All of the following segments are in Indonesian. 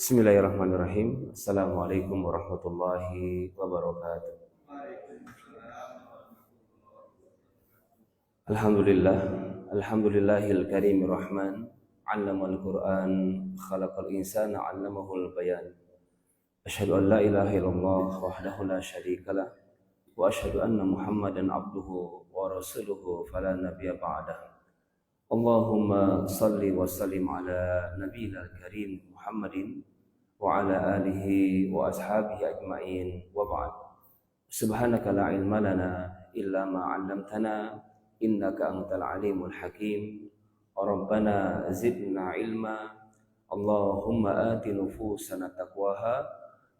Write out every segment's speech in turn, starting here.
Bismillahirrahmanirrahim. Assalamualaikum warahmatullahi wabarakatuh. Alhamdulillah, alhamdulillahil karimir rahman, 'allamal Qur'an, khalaqal insana 'allamahul bayan. Asyhadu an la ilaha illallah wahdahu la syarikalah wa asyhadu anna Muhammadan abduhu wa rasuluhu fala nabiyya ba'dah. Allahumma salli wa sallim ala nabiyil karim Muhammadin wa ala alihi wa ashabihi ajma'in wa ba'd. Subhanaka la ilma lana illa ma 'allamtana innaka antal alimul hakim. Rabbana zidna ilma. Allahumma ati nufusana taqwaha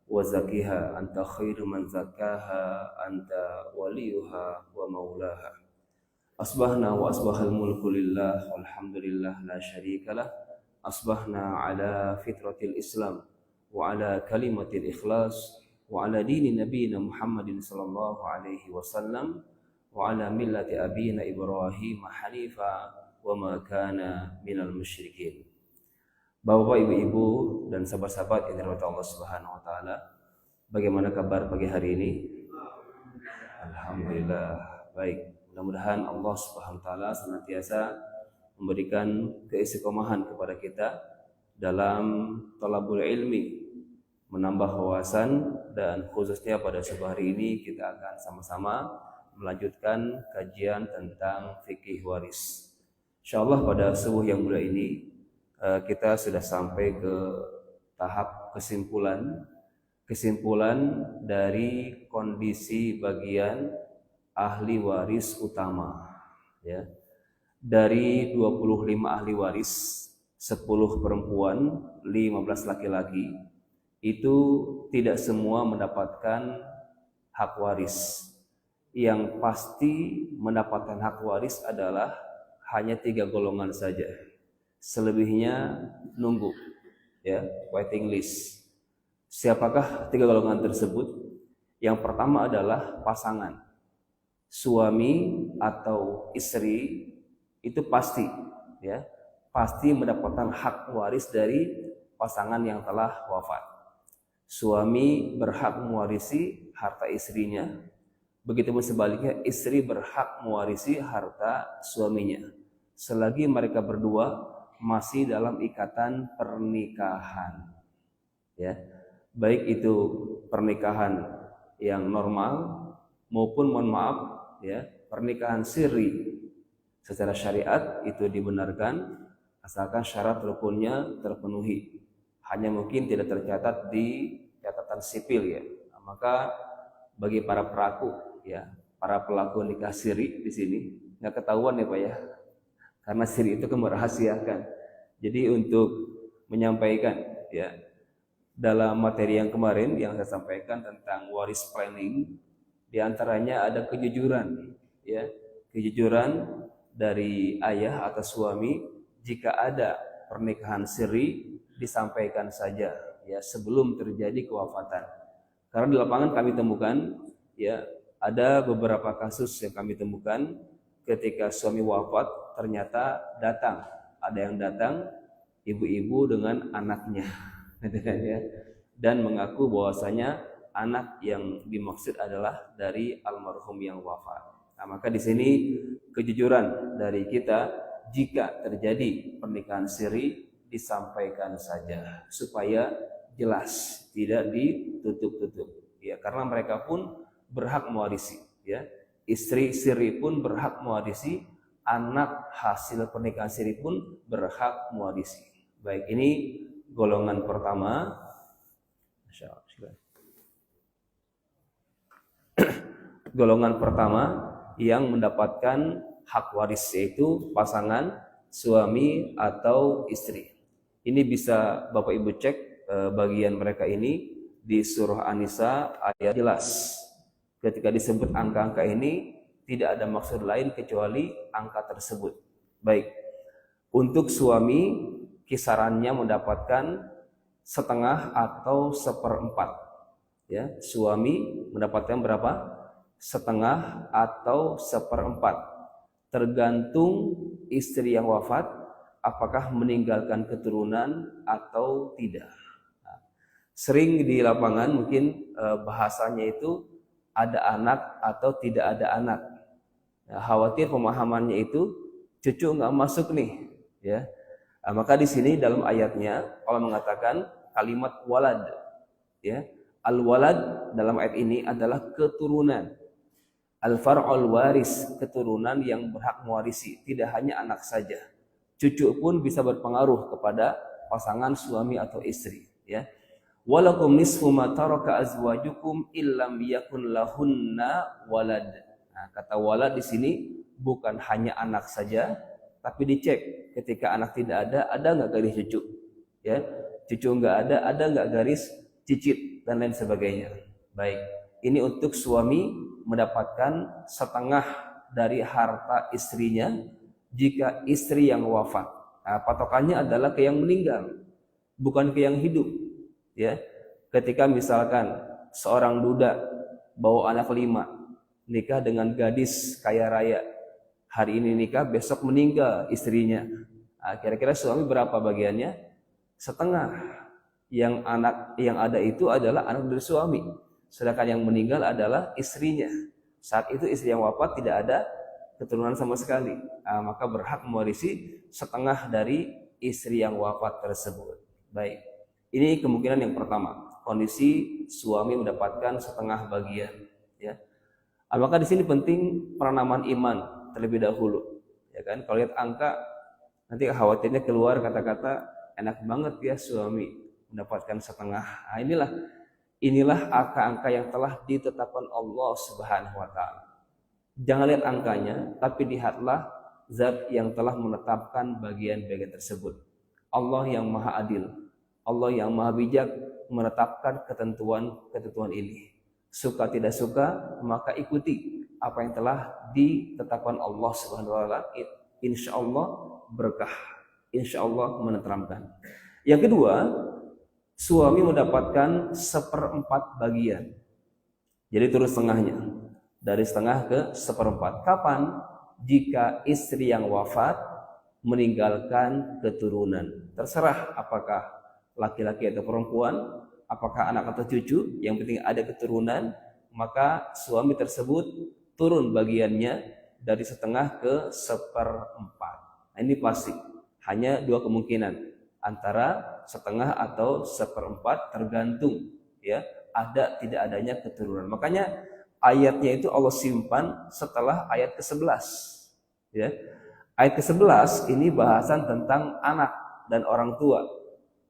wa zakkiha anta khairu man zakkaha anta waliyuha wa maulaha. Asbahna wa asbahal mulku lillah walhamdulillah la syarikalah. Asbahna ala fitratil Islam wa ala kalimatil ikhlas wa ala dini nabiyina Muhammadin sallallahu alaihi wasallam wa ala millati abina Ibrahim hanifa wa ma kana minal musyrikin. Bapak, ibu-ibu dan sahabat-sahabat yang dirahmati Allah Subhanahu wa taala, bagaimana kabar pagi hari ini? Alhamdulillah baik. Mudah-mudahan Allah Subhanahu wa taala senantiasa memberikan keistiqomahan kepada kita dalam talabul ilmi, menambah wawasan, dan khususnya pada subuh hari ini kita akan sama-sama melanjutkan kajian tentang fikih waris. Insyaallah pada subuh yang mulia ini kita sudah sampai ke tahap kesimpulan dari kondisi bagian ahli waris utama, ya. Dari 25 ahli waris, 10 perempuan, 15 laki-laki, itu tidak semua mendapatkan hak waris. Yang pasti mendapatkan hak waris adalah hanya 3 golongan saja. Selebihnya nunggu, ya, waiting list. Siapakah 3 golongan tersebut? Yang pertama adalah pasangan. Suami atau istri itu pasti, ya, pasti mendapatkan hak waris dari pasangan yang telah wafat. Suami berhak mewarisi harta istrinya, begitupun sebaliknya istri berhak mewarisi harta suaminya selagi mereka berdua masih dalam ikatan pernikahan, ya, baik itu pernikahan yang normal maupun, mohon maaf, ya, pernikahan sirri. Secara syariat itu dibenarkan asalkan syarat rukunnya terpenuhi. Hanya mungkin tidak tercatat di catatan sipil, ya. Nah, maka bagi para pelaku, ya, para pelaku nikah siri di sini nggak ketahuan, ya Pak, ya, karena siri itu kan merahasiakan. Jadi untuk menyampaikan, ya, dalam materi yang kemarin yang saya sampaikan tentang waris planning, di antaranya ada kejujuran, ya, kejujuran dari ayah atau suami. Jika ada pernikahan siri disampaikan saja, ya, sebelum terjadi kewafatan. Karena di lapangan kami temukan, ya, ada beberapa kasus yang kami temukan ketika suami wafat ternyata ada yang datang ibu-ibu dengan anaknya, ya, dan mengaku bahwasanya anak yang dimaksud adalah dari almarhum yang wafat. Nah, maka di sini kejujuran dari kita, jika terjadi pernikahan siri disampaikan saja supaya jelas, tidak ditutup-tutup, ya, karena mereka pun berhak mewarisi, ya. Istri siri pun berhak mewarisi, anak hasil pernikahan siri pun berhak mewarisi. Baik, ini golongan pertama. Golongan pertama yang mendapatkan hak waris yaitu pasangan suami atau istri. Ini bisa Bapak Ibu cek bagian mereka ini di surah An-Nisa ayat jelas. Ketika disebut angka-angka ini tidak ada maksud lain kecuali angka tersebut. Baik, untuk suami kisarannya mendapatkan setengah atau seperempat, ya. Suami mendapatkan berapa? Setengah atau seperempat, tergantung istri yang wafat apakah meninggalkan keturunan atau tidak. Nah, Sering di lapangan mungkin bahasanya itu ada anak atau tidak ada anak. Nah, khawatir pemahamannya itu cucu nggak masuk nih, ya. Nah, maka di sini dalam ayatnya Allah mengatakan kalimat walad, ya. Al-walad dalam ayat ini adalah keturunan. Al-far'ul waris, keturunan yang berhak mewarisi, tidak hanya anak saja. Cucu pun bisa berpengaruh kepada pasangan suami atau istri, ya. Walakum nisfu ma taraka azwajukum illam yakun lahunna walad. Nah, kata walad di sini bukan hanya anak saja, tapi dicek ketika anak tidak ada nggak garis cucu, ya. Cucu nggak ada nggak garis cicit dan lain sebagainya. Baik, ini untuk suami mendapatkan setengah dari harta istrinya jika istri yang wafat. Nah, patokannya adalah ke yang meninggal, bukan ke yang hidup. Ya, ketika misalkan seorang duda bawa anak 5, nikah dengan gadis kaya raya, hari ini nikah, besok meninggal istrinya. Nah, kira-kira suami berapa bagiannya? Setengah. Yang anak yang ada itu adalah anak dari suami, sedangkan yang meninggal adalah istrinya. Saat itu istri yang wafat tidak ada keturunan sama sekali, nah, maka berhak mewarisi setengah dari istri yang wafat tersebut. Baik. Ini kemungkinan yang pertama, kondisi suami mendapatkan setengah bagian, ya. Maka di sini penting penanaman iman terlebih dahulu, ya kan? Kalau lihat angka, nanti khawatirnya keluar kata-kata enak banget ya suami mendapatkan setengah. Nah, inilah angka-angka yang telah ditetapkan Allah Subhanahu wa taala. Jangan lihat angkanya, tapi lihatlah zat yang telah menetapkan bagian-bagian tersebut. Allah yang Maha Adil, Allah yang Maha Bijak menetapkan ketentuan ini. Suka tidak suka, maka ikuti apa yang telah ditetapkan Allah Subhanahu wa taala. Insyaallah berkah, insyaallah menenteramkan. Yang kedua, suami mendapatkan 1/4 bagian. Jadi turun setengahnya, dari setengah ke 1/4. Kapan? Jika istri yang wafat meninggalkan keturunan. Terserah apakah laki-laki atau perempuan, apakah anak atau cucu, yang penting ada keturunan, maka suami tersebut turun bagiannya dari setengah ke 1/4. Nah, ini pasti hanya dua kemungkinan, antara setengah atau 1/4, tergantung ya ada tidak adanya keturunan. Makanya ayatnya itu Allah simpan setelah ayat ke-11, ya. Ayat ke-11 ini bahasan tentang anak dan orang tua,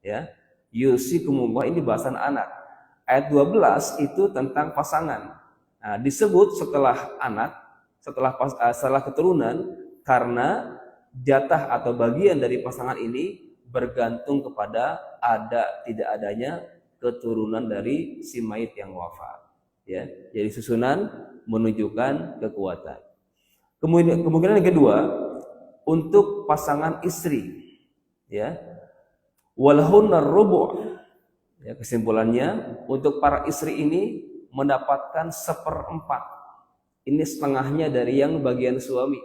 ya. Yusikumullah ini bahasan anak. Ayat 12 itu tentang pasangan. Nah, disebut setelah anak, setelah keturunan, karena jatah atau bagian dari pasangan ini bergantung kepada ada tidak adanya keturunan dari si mayit yang wafat, ya. Jadi susunan menunjukkan kekuatan. Kemungkinan yang kedua untuk pasangan istri, ya. Walahunnar rubu'. Ya, kesimpulannya untuk para istri ini mendapatkan 1/4. Ini setengahnya dari yang bagian suami.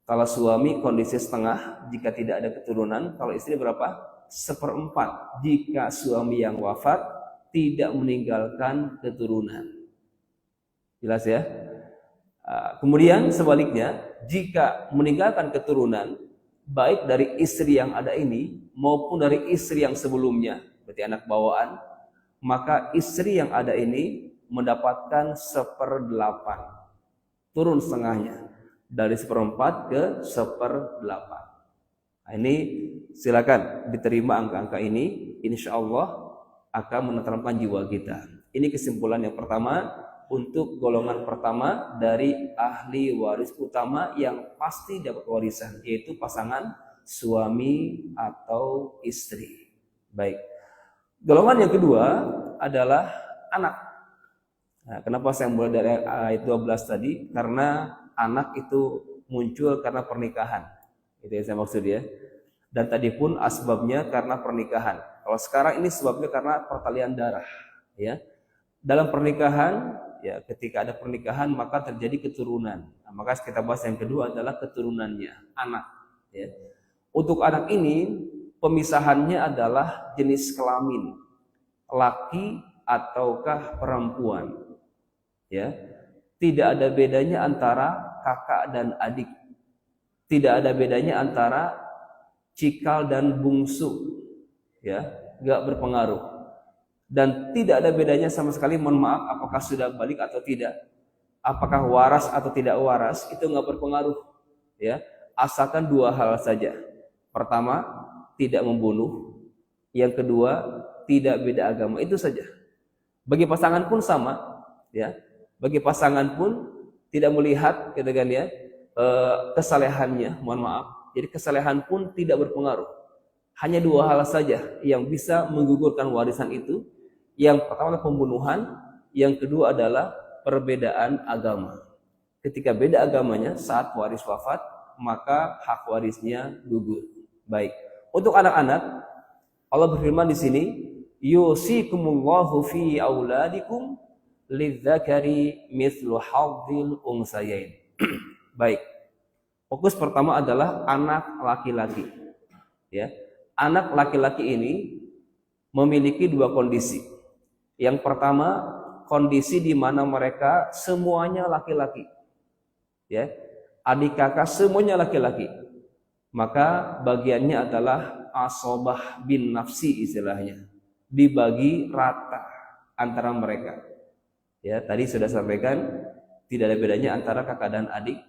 Kalau suami kondisi setengah jika tidak ada keturunan, kalau istri berapa? 1/4 jika suami yang wafat tidak meninggalkan keturunan. Jelas ya? Kemudian sebaliknya, jika meninggalkan keturunan, baik dari istri yang ada ini maupun dari istri yang sebelumnya, berarti anak bawaan, maka istri yang ada ini mendapatkan 1/8, turun setengahnya dari 1/4 ke 1/8. Nah, ini silakan diterima angka-angka ini, insya Allah akan menenteramkan jiwa kita. Ini kesimpulan yang pertama untuk golongan pertama dari ahli waris utama yang pasti dapat warisan, yaitu pasangan suami atau istri. Baik. Golongan yang kedua adalah anak. Nah, kenapa saya mulai dari ayat 12 tadi? Karena anak itu muncul karena pernikahan. Itu yang saya maksud ya. Dan tadi pun asbabnya karena pernikahan. Kalau sekarang ini sebabnya karena pertalian darah, ya. Dalam pernikahan, ya, ketika ada pernikahan maka terjadi keturunan. Nah, maka kita bahas yang kedua adalah keturunannya, anak, ya. Untuk anak ini pemisahannya adalah jenis kelamin. laki ataukah perempuan. Ya. Tidak ada bedanya antara kakak dan adik. Tidak ada bedanya antara cikal dan bungsu. Ya, enggak berpengaruh. Dan tidak ada bedanya sama sekali, mohon maaf, apakah sudah balik atau tidak. Apakah waras atau tidak waras, itu enggak berpengaruh. Ya, asalkan dua hal saja. Pertama, tidak membunuh. Yang kedua, tidak beda agama. Itu saja. Bagi pasangan pun sama, ya. Bagi pasangan pun tidak melihat, gitu kan ya, kesalehannya, mohon maaf. Jadi kesalehan pun tidak berpengaruh. Hanya dua hal saja yang bisa menggugurkan warisan itu. Yang pertama adalah pembunuhan, yang kedua adalah perbedaan agama. Ketika beda agamanya saat waris wafat, maka hak warisnya gugur. Baik. Untuk anak-anak, Allah berfirman di sini, yusikumullahu fi auladikum lidzakari mithlu hadzil unsayain. Baik. Fokus pertama adalah anak laki-laki. Ya. Anak laki-laki ini memiliki dua kondisi. Yang pertama, kondisi di mana mereka semuanya laki-laki. Ya. Adik kakak semuanya laki-laki. Maka bagiannya adalah asobah bin nafsi istilahnya. Dibagi rata antara mereka. Ya, tadi sudah sampaikan tidak ada bedanya antara kakak dan adik,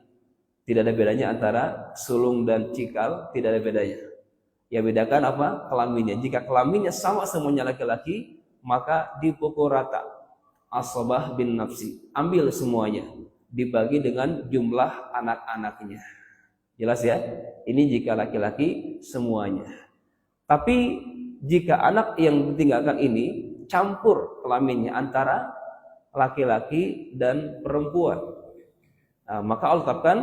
tidak ada bedanya antara sulung dan cikal, tidak ada bedanya. Yang bedakan apa? Kelaminnya. Jika kelaminnya sama semuanya laki-laki, maka dipukul rata. Asobah bin nafsi. Ambil semuanya, dibagi dengan jumlah anak-anaknya. Jelas ya? Ini jika laki-laki semuanya. Tapi jika anak yang ditinggalkan ini campur kelaminnya antara laki-laki dan perempuan, nah, maka Allah tetapkan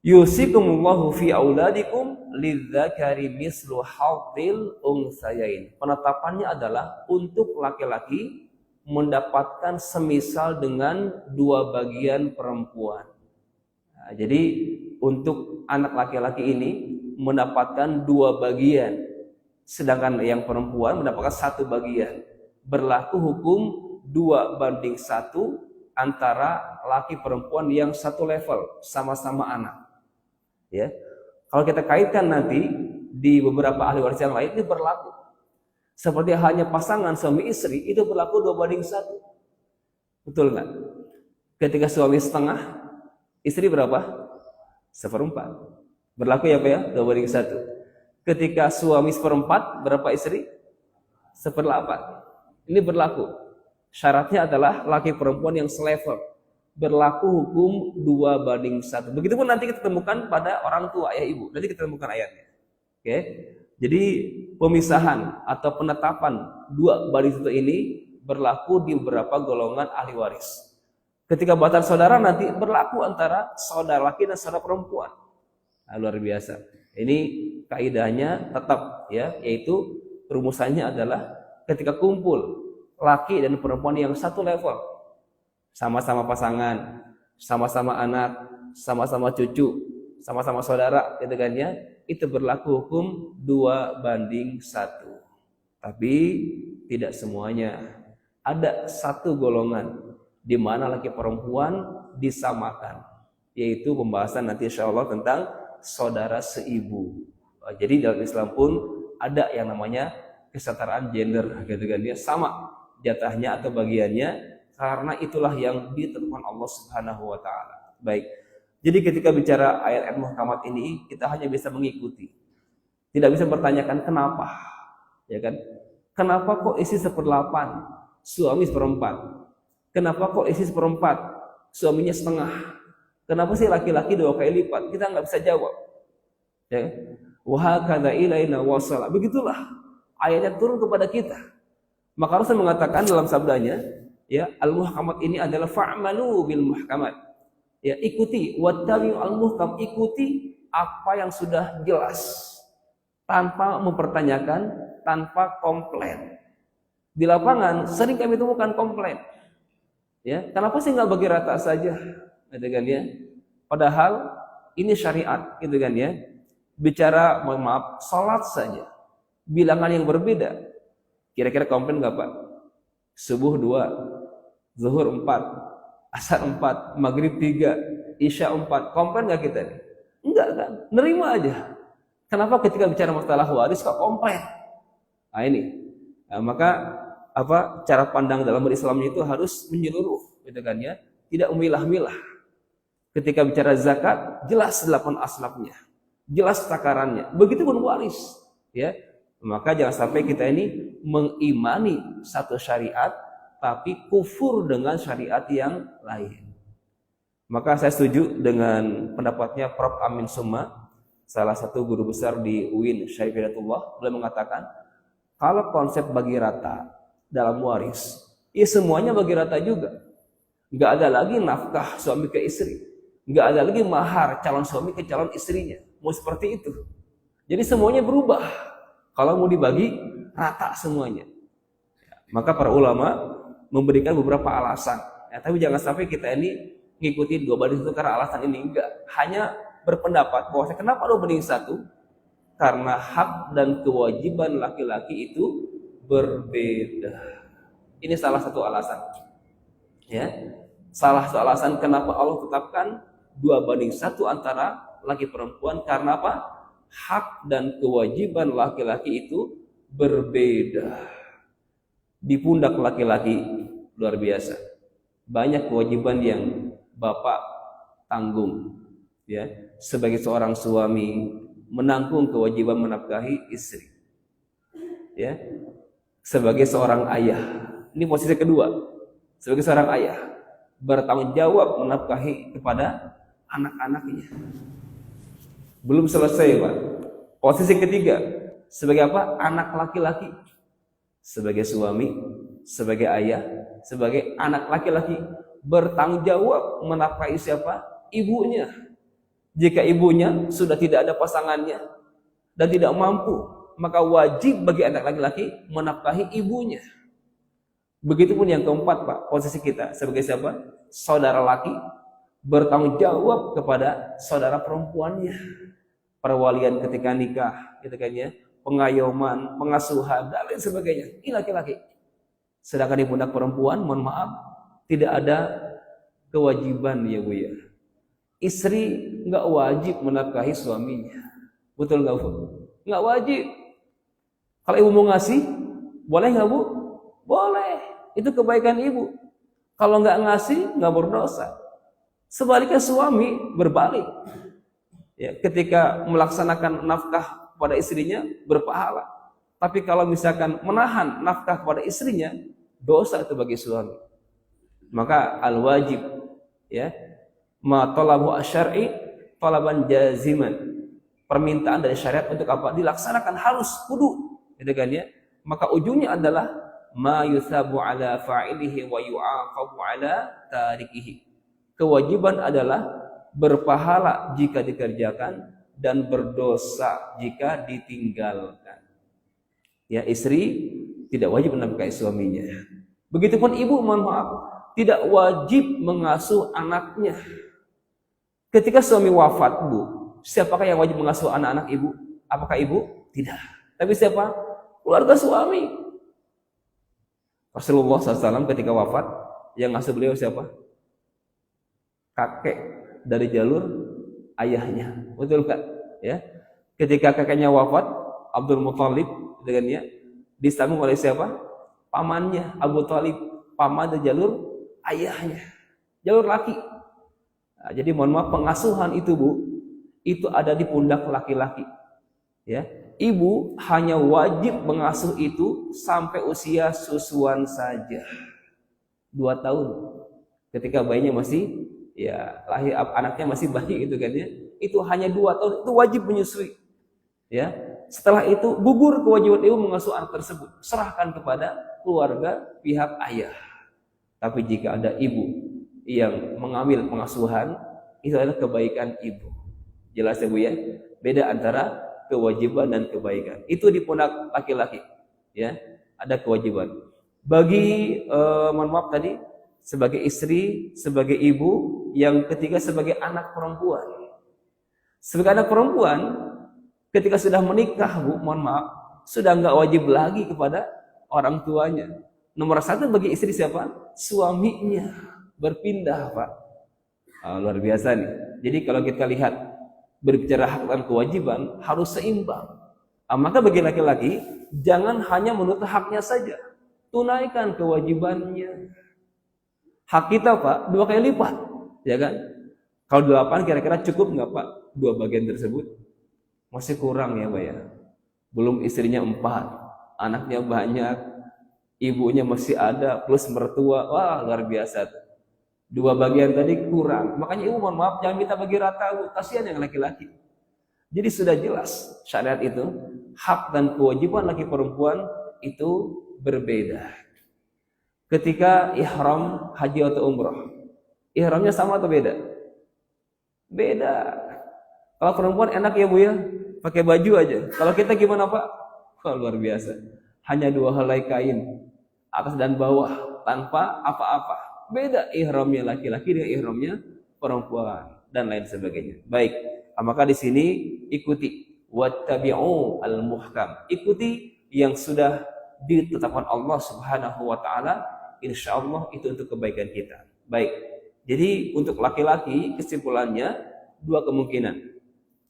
yusikumullahu fi auladikum lidzakari mislu hadzil unsayain. Penetapannya adalah untuk laki-laki mendapatkan semisal dengan dua bagian perempuan. Nah, jadi untuk anak laki-laki ini mendapatkan dua bagian, sedangkan yang perempuan mendapatkan satu bagian. Berlaku hukum 2:1 antara laki perempuan yang satu level, sama-sama anak. Ya, kalau kita kaitkan nanti di beberapa ahli waris yang lain, ini berlaku. Seperti hanya pasangan suami istri, itu berlaku 2:1. Betul nggak? Ketika suami setengah, istri berapa? 1/4. Berlaku ya Pak ya? 2:1. Ketika suami 1/4, berapa istri? 1/8. Ini berlaku. Syaratnya adalah laki perempuan yang selevel. Berlaku hukum 2:1. Begitupun nanti kita temukan pada orang tua, ayah ibu. Nanti kita temukan ayatnya. Oke. Jadi pemisahan atau penetapan 2:1 ini berlaku di beberapa golongan ahli waris. Ketika batan saudara nanti berlaku antara saudara laki dan saudara perempuan. Nah, luar biasa. Ini kaidahnya tetap ya, yaitu rumusannya adalah ketika kumpul laki dan perempuan yang satu level, sama-sama pasangan, sama-sama anak, sama-sama cucu, sama-sama saudara, gitu kan ya, itu berlaku hukum 2:1. Tapi tidak semuanya. Ada satu golongan di mana laki perempuan disamakan, yaitu pembahasan nanti insyaallah tentang saudara seibu. Jadi dalam Islam pun ada yang namanya kesetaraan gender, gitu kan ya, sama jatahnya atau bagiannya, karena itulah yang ditentukan Allah Subhanahu wa taala. Baik. Jadi ketika bicara ayat muhkamat ini, kita hanya bisa mengikuti. Tidak bisa bertanyakan kenapa. Ya kan? Kenapa kok isi 1/8, suami 1/4? Kenapa kok isi 1/4, suaminya setengah? Kenapa sih laki-laki 2 kali lipat? Kita nggak bisa jawab. Ya. Wa hakadza ilaina wasala. Begitulah ayatnya turun kepada kita. Maka Rasul mengatakan dalam sabdanya, ya, al-muhkamat ini adalah fa'malu bil muhkamat. Ya, ikuti wattabi'u al-muhkam, ikuti apa yang sudah jelas tanpa mempertanyakan, tanpa komplain. Di lapangan sering kami temukan komplain. Ya, kenapa sih nggak bagi rata saja? Gitu kan ya. Padahal ini syariat, gitu kan ya. Bicara, mohon maaf, salat saja. Bilangan yang berbeda. Kira-kira komplain nggak Pak? Subuh 2, zuhur 4, asar 4, maghrib 3, isya 4. Komplain nggak kita nih? Enggak kan? Nerima aja. Kenapa ketika bicara masalah waris kok komplain? Nah ini. Nah, maka cara pandang dalam berislamnya itu harus menyeluruh, gitu kan ya? Tidak memilah-milah. Ketika bicara zakat, jelas 8 aslabnya, jelas takarannya. Begitupun waris, ya. Maka jangan sampai kita ini mengimani satu syariat tapi kufur dengan syariat yang lain. Maka saya setuju dengan pendapatnya Prof. Amin Summa, salah satu guru besar di UIN Syarif Hidayatullah. Beliau mengatakan, kalau konsep bagi rata dalam waris, ya semuanya bagi rata juga. Nggak ada lagi nafkah suami ke istri, nggak ada lagi mahar calon suami ke calon istrinya. Mau seperti itu. Jadi semuanya berubah. Kalau mau dibagi rata semuanya. Maka para ulama memberikan beberapa alasan. Ya, tapi jangan sampai kita ini ngikuti 2:1 karena alasan ini. Enggak. Hanya berpendapat bahwa kenapa 2:1? Karena hak dan kewajiban laki-laki itu berbeda. Ini salah satu alasan. Ya. Salah satu alasan kenapa Allah tetapkan 2:1 antara laki perempuan, karena apa? Hak dan kewajiban laki-laki itu berbeda. Di pundak laki-laki luar biasa. Banyak kewajiban yang bapak tanggung, ya. Sebagai seorang suami menanggung kewajiban menafkahi istri. Ya. Sebagai seorang ayah, ini posisi kedua. Sebagai seorang ayah bertanggung jawab menafkahi kepada anak-anaknya. Belum selesai, Pak. Posisi ketiga, sebagai apa? Anak laki-laki. Sebagai suami, sebagai ayah, sebagai anak laki-laki bertanggung jawab menafkahi siapa? Ibunya. Jika ibunya sudah tidak ada pasangannya dan tidak mampu, maka wajib bagi anak laki-laki menafkahi ibunya. Begitupun yang keempat, Pak, posisi kita sebagai siapa? Saudara laki bertanggung jawab kepada saudara perempuannya. Perwalian ketika nikah, gitu kan ya, pengayoman, pengasuhan, dan lain sebagainya. Ini laki-laki. Sedangkan di pundak perempuan, mohon maaf, tidak ada kewajiban ya Bu ya. Istri nggak wajib menafkahi suaminya. Betul nggak Bu? Nggak wajib. Kalau ibu mau ngasih, boleh nggak Bu? Boleh. Itu kebaikan ibu. Kalau nggak ngasih, nggak berdosa. Sebaliknya suami berbalik. Ya, ketika melaksanakan nafkah pada istrinya berpahala. Tapi kalau misalkan menahan nafkah pada istrinya, dosa itu bagi suami. Maka al-wajib, ya, ma talabu asy-syar'i talaban jaziman. Permintaan dari syariat untuk apa? Dilaksanakan harus kudu, gitu kan ya. Maka ujungnya adalah ma yuthabu ala fa'ilihi wa yu'aqabu ala tarikihi. Kewajiban adalah berpahala jika dikerjakan dan berdosa jika ditinggalkan. Ya, istri tidak wajib menafkahi suaminya. Begitupun ibu, mohon maaf, tidak wajib mengasuh anaknya. Ketika suami wafat, Bu, siapakah yang wajib mengasuh anak-anak ibu? Apakah ibu? Tidak. Tapi siapa? Keluarga suami. Rasulullah SAW ketika wafat, yang ngasuh beliau siapa? Kakek dari jalur ayahnya. Betul kan? Ya. Ketika kakeknya wafat, Abdul Muthalib dengannya disambung oleh siapa? Pamannya Abu Thalib, paman dari jalur ayahnya. Jalur laki. Nah, jadi mohon maaf, pengasuhan itu Bu, itu ada di pundak laki-laki. Ya. Ibu hanya wajib mengasuh itu sampai usia susuan saja. 2 tahun. Ketika bayinya masih ya lahir, anaknya masih bayi gitu kan ya, itu hanya 2 tahun itu wajib menyusui. Ya, setelah itu gugur kewajiban ibu mengasuh anak tersebut, serahkan kepada keluarga pihak ayah. Tapi jika ada ibu yang mengambil pengasuhan, itu adalah kebaikan ibu. Jelas ya Bu ya, beda antara kewajiban dan kebaikan. Itu di pundak laki-laki, ya, ada kewajiban. Bagi mohon maaf tadi, sebagai istri, sebagai ibu, yang ketiga sebagai anak perempuan. Sebagai anak perempuan, ketika sudah menikah Bu, mohon maaf, sudah nggak wajib lagi kepada Orang tuanya. Nomor satu bagi istri siapa? Suaminya. Berpindah, Pak. Luar biasa nih. Jadi kalau kita lihat berbicara hak dan kewajiban harus seimbang. Maka bagi laki-laki jangan hanya menuntut haknya saja, tunaikan kewajibannya. Hak kita, Pak, 2 kali lipat, ya kan? Kalau 8 kira-kira cukup nggak, Pak? 2 bagian tersebut masih kurang ya, Pak ya. Belum istrinya 4, anaknya banyak, ibunya masih ada, plus mertua, wah luar biasa. 2 bagian tadi kurang. Makanya ibu mohon maaf jangan minta bagi rata, Bu. Kasihan yang laki-laki. Jadi sudah jelas syariat itu hak dan kewajiban laki perempuan itu berbeda. Ketika ihram haji atau umrah, ihramnya sama atau beda? Beda. Kalau perempuan enak ya Bu ya, pakai baju aja. Kalau kita gimana Pak? Oh, luar biasa. Hanya 2 helai kain, atas dan bawah, tanpa apa-apa. Beda ihramnya laki-laki dengan ihramnya perempuan dan lain sebagainya. Baik, maka di sini ikuti wattabi'u al-muhkam. Ikuti yang sudah ditetapkan Allah Subhanahu wa taala, insyaallah itu untuk kebaikan kita. Baik. Jadi untuk laki-laki kesimpulannya 2 kemungkinan.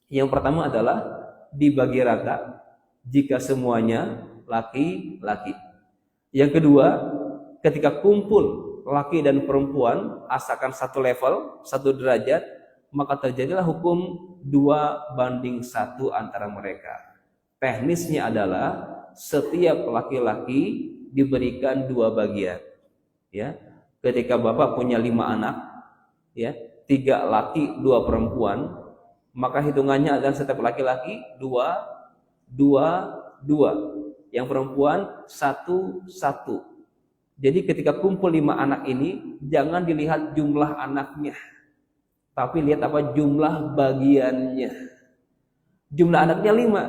Yang pertama adalah dibagi rata jika semuanya laki-laki. Yang kedua, ketika kumpul laki dan perempuan asalkan satu level, satu derajat, maka terjadilah hukum 2:1 antara mereka. Teknisnya adalah setiap laki-laki diberikan 2 bagian. Ya, ketika bapak punya 5 anak, ya, 3 laki 2 perempuan, maka hitungannya adalah setiap laki-laki 2, 2, 2. Yang perempuan 1, 1. Jadi ketika kumpul 5 anak ini, jangan dilihat jumlah anaknya, tapi lihat apa jumlah bagiannya. Jumlah anaknya 5,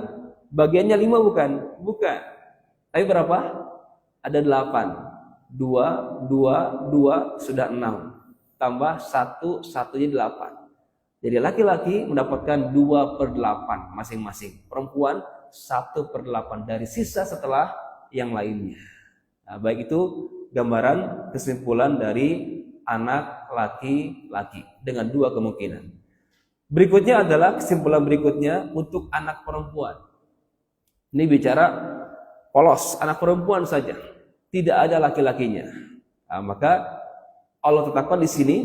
bagiannya 5 bukan? Bukan. Tapi berapa? Ada 8. 2, 2, 2 sudah 6. Tambah 1, 1 jadi 8. Jadi laki-laki mendapatkan 2/8 masing-masing. Perempuan 1/8 dari sisa setelah yang lainnya. Nah, baik itu gambaran kesimpulan dari anak laki-laki dengan 2 kemungkinan. Berikutnya adalah kesimpulan berikutnya untuk anak perempuan. Ini bicara polos, anak perempuan saja, tidak ada laki-lakinya. Nah, maka Allah tetapkan di sini,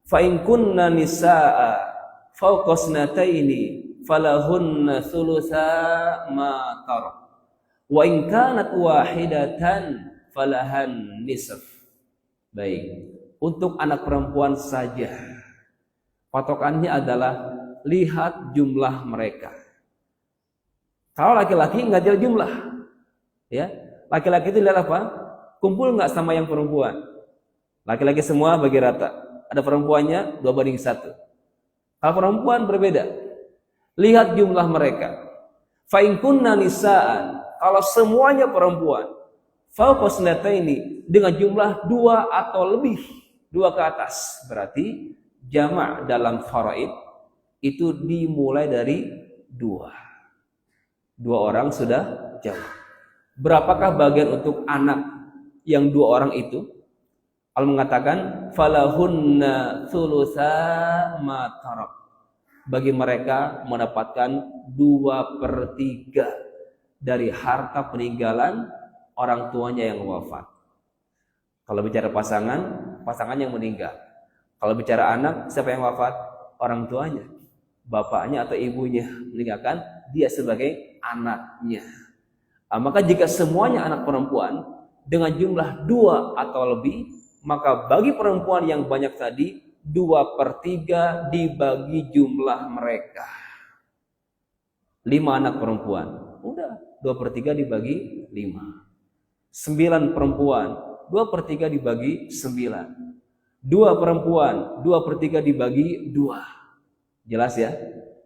fa in kunna nisaa fawqa snataini falahunna thulutsa ma tarak wa in kanat wahidatan falahan nisf. Baik, untuk anak perempuan saja patokannya adalah lihat jumlah mereka. Kalau laki-laki nggak lihat jumlah, ya, laki-laki itu lihat apa? Kumpul nggak sama yang perempuan. Laki-laki semua bagi rata. Ada perempuannya 2:1. Kalau perempuan berbeda, lihat jumlah mereka. Fa in kunna nisaan, kalau semuanya perempuan, fawqa snataini, dengan jumlah 2 atau lebih, 2 ke atas, berarti jamak dalam faraid itu dimulai dari 2. 2 orang sudah jamak. Berapakah bagian untuk anak yang 2 orang itu? Allah mengatakan falahunna thulutsa ma tarak. Bagi mereka mendapatkan 2/3 dari harta peninggalan orang tuanya yang wafat. Kalau bicara pasangan, pasangan yang meninggal. Kalau bicara anak, siapa yang wafat? Orang tuanya, bapaknya atau ibunya meninggalkan dia sebagai anaknya. Maka jika semuanya anak perempuan dengan jumlah 2 atau lebih, maka bagi perempuan yang banyak tadi 2/3 dibagi jumlah mereka. 5 anak perempuan, udah 2/3 dibagi 5. 9 perempuan, 2/3 dibagi 9. 2 perempuan, 2/3 dibagi 2. Jelas ya?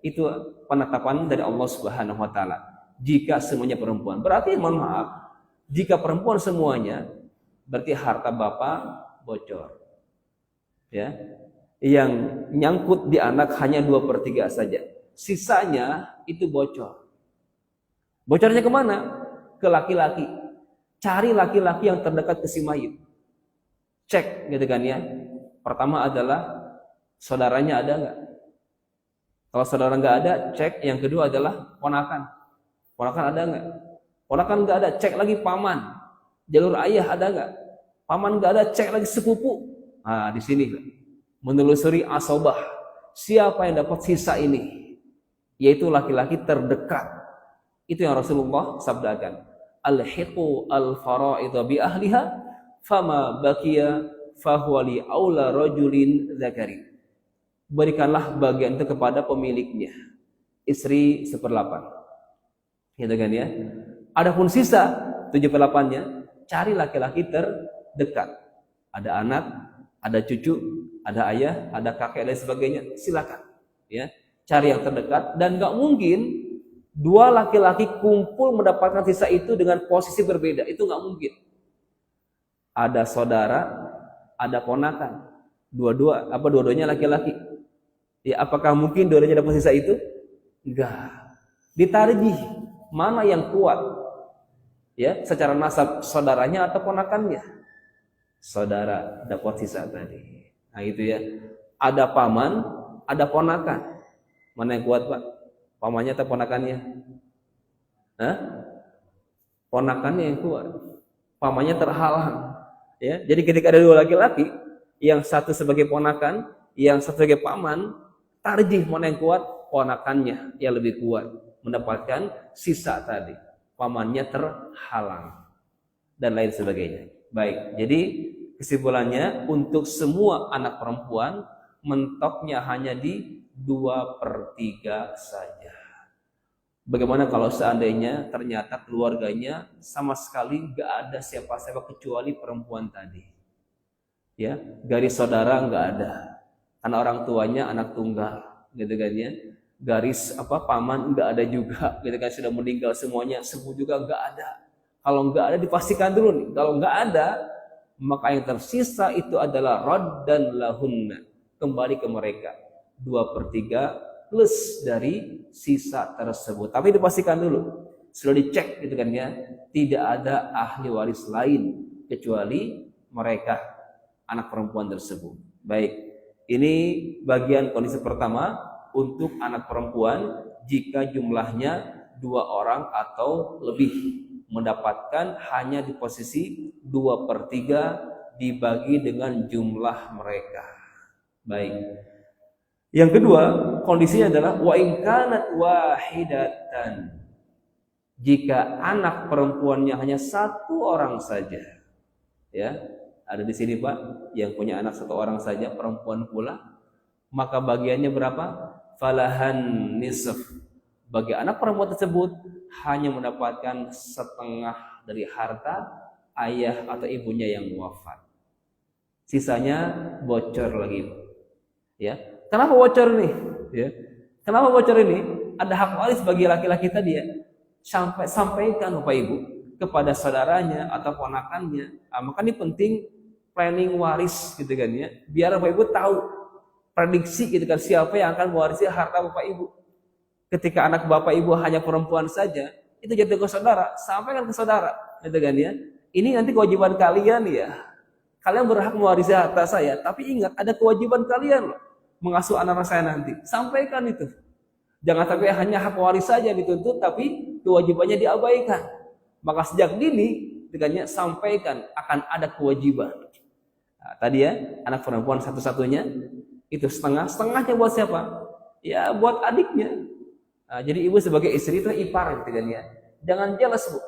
Itu penetapan dari Allah Subhanahu wa taala. Jika semuanya perempuan, berarti mohon maaf, jika perempuan semuanya, berarti harta bapak bocor. Ya. Yang nyangkut di anak hanya 2/3 saja. Sisanya itu bocor. Bocornya kemana? Ke laki-laki. cari laki-laki yang terdekat ke si mayit. Cek gitu kan ya. Pertama adalah saudaranya ada nggak? Kalau saudara nggak ada, cek. Yang kedua adalah ponakan. Ponakan ada nggak? Ponakan nggak ada, cek lagi paman. Jalur ayah ada nggak? Paman nggak ada, cek lagi sepupu. Nah, di sini menelusuri asobah. Siapa yang dapat sisa ini? Yaitu laki-laki terdekat. Itu yang Rasulullah sabdakan. Al-hiqu al-fara'idha bi ahliha fama baqiya fahuwa li aula rajulin dzakari. Berikanlah bagian itu kepada pemiliknya. Istri 1/8. Gitu kan ya. Adapun sisa 7/8-nya, cari laki-laki terdekat. Ada anak, ada cucu, ada ayah, ada kakek dan sebagainya. Silakan ya. Cari yang terdekat, dan nggak mungkin dua laki-laki kumpul mendapatkan sisa itu dengan posisi berbeda. Itu nggak mungkin. Ada saudara, ada ponakan, dua-duanya laki-laki. Ya, apakah mungkin dua-duanya dapat sisa itu? Enggak. Ditarjih mana yang kuat, ya, secara nasab, saudaranya atau ponakannya? Saudara dapat sisa tadi. Nah itu ya. Ada paman, ada ponakan. Mana yang kuat, Pak? Pamannya atau ponakannya? Hah? Ponakannya yang kuat. Pamannya terhalang. Ya, jadi ketika ada dua laki-laki, yang satu sebagai ponakan, yang satu sebagai paman, tarjih mana yang kuat? Ponakannya yang lebih kuat, mendapatkan sisa tadi. Pamannya terhalang dan lain sebagainya. Baik, jadi kesimpulannya untuk semua anak perempuan mentoknya hanya di 2/3 saja. Bagaimana kalau seandainya ternyata keluarganya sama sekali gak ada siapa-siapa kecuali perempuan tadi? Ya, garis saudara nggak ada, karena orang tuanya anak tunggal, gitu kan ya. Garis paman nggak ada juga, gitu kan, sudah meninggal semuanya. Sepupu juga nggak ada. Kalau nggak ada dipastikan dulu nih, kalau nggak ada, maka yang tersisa itu adalah raddan lahunna, kembali ke mereka 2/3 plus dari sisa tersebut. Tapi dipastikan dulu, sudah dicek gitu kan ya, tidak ada ahli waris lain kecuali mereka, anak perempuan tersebut. Baik, ini bagian kondisi pertama untuk anak perempuan jika jumlahnya 2 orang atau lebih, mendapatkan hanya di posisi 2/3 dibagi dengan jumlah mereka. Baik. Yang kedua, kondisinya adalah wa in kanat wahidatan. Jika anak perempuannya hanya 1 orang saja. Ya, ada di sini Pak yang punya anak 1 orang saja, perempuan pula, maka bagiannya berapa? Falahan nisf. Bagi anak perempuan tersebut hanya mendapatkan setengah dari harta ayah atau ibunya yang wafat. Sisanya bocor lagi. Ya. Kenapa bocor nih? Ya. Kenapa bocor ini? Ada hak waris bagi laki-laki tadi ya. Sampaikan Bapak Ibu kepada saudaranya atau ponakannya. Maka ini penting planning waris gitu kan ya. Biar Bapak Ibu tahu prediksi gitu kan, siapa yang akan mewarisi harta Bapak Ibu. Ketika anak Bapak Ibu hanya perempuan saja, itu jatuh ke saudara, sampaikan ke saudara, gitu kan ya. Ini nanti kewajiban kalian ya. Kalian berhak mewarisi harta saya, tapi ingat ada kewajiban kalian loh, mengasuh anak saya nanti. Sampaikan itu. Jangan sampai hanya hak waris saja dituntut, tapi kewajibannya diabaikan. Maka sejak dini, dengan sampaikan akan ada kewajiban. Nah, tadi ya, anak perempuan satu-satunya, itu setengahnya buat siapa? Ya buat adiknya. Nah, jadi ibu sebagai istri itu ipar gitu kan ya. Jangan jelas Bu.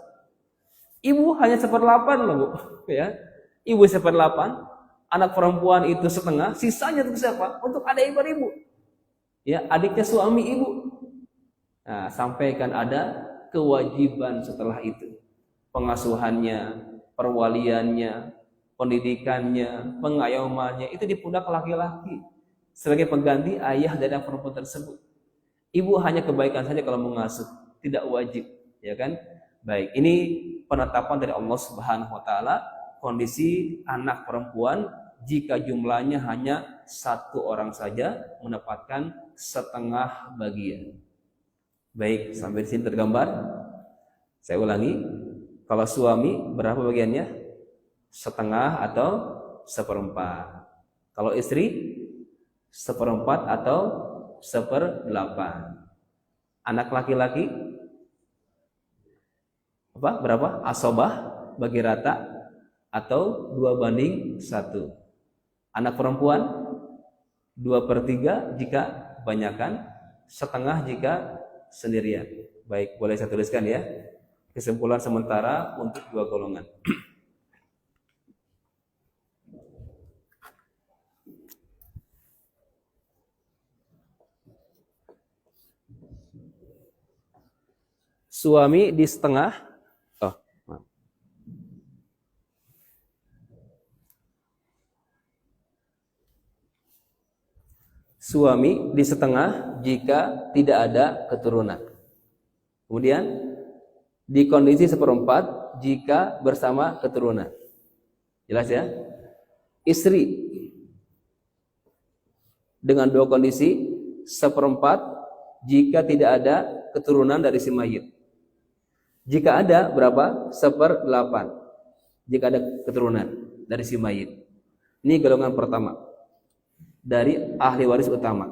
Ibu hanya 1/8 loh Bu. Ya. Ibu 1/8, anak perempuan itu setengah, sisanya untuk siapa? Untuk adik ipar ibu. Ya, adiknya suami ibu. Nah, sampaikan ada kewajiban setelah itu. Pengasuhannya, perwaliannya, pendidikannya, pengayomannya itu di pundak laki-laki sebagai pengganti ayah dari anak perempuan tersebut. Ibu hanya kebaikan saja kalau mengasuh, tidak wajib, ya kan? Baik, ini penetapan dari Allah Subhanahu wa taala kondisi anak perempuan jika jumlahnya hanya 1 orang saja mendapatkan setengah bagian. Baik, sampai di sini tergambar. Saya ulangi. Kalau suami berapa bagiannya? Setengah atau seperempat. Kalau istri seperempat atau seperdelapan. Anak laki-laki berapa? Asobah bagi rata atau 2:1. Anak perempuan 2/3 jika kebanyakan, setengah jika sendirian. Baik, boleh saya tuliskan ya. Kesimpulan sementara untuk dua golongan. Suami di setengah. Suami di setengah jika tidak ada keturunan. Kemudian di kondisi seperempat jika bersama keturunan. Jelas ya? Istri dengan dua kondisi, seperempat jika tidak ada keturunan dari si mayit. Jika ada berapa? 1/8 jika ada keturunan dari si mayit. Ini golongan pertama dari ahli waris utama.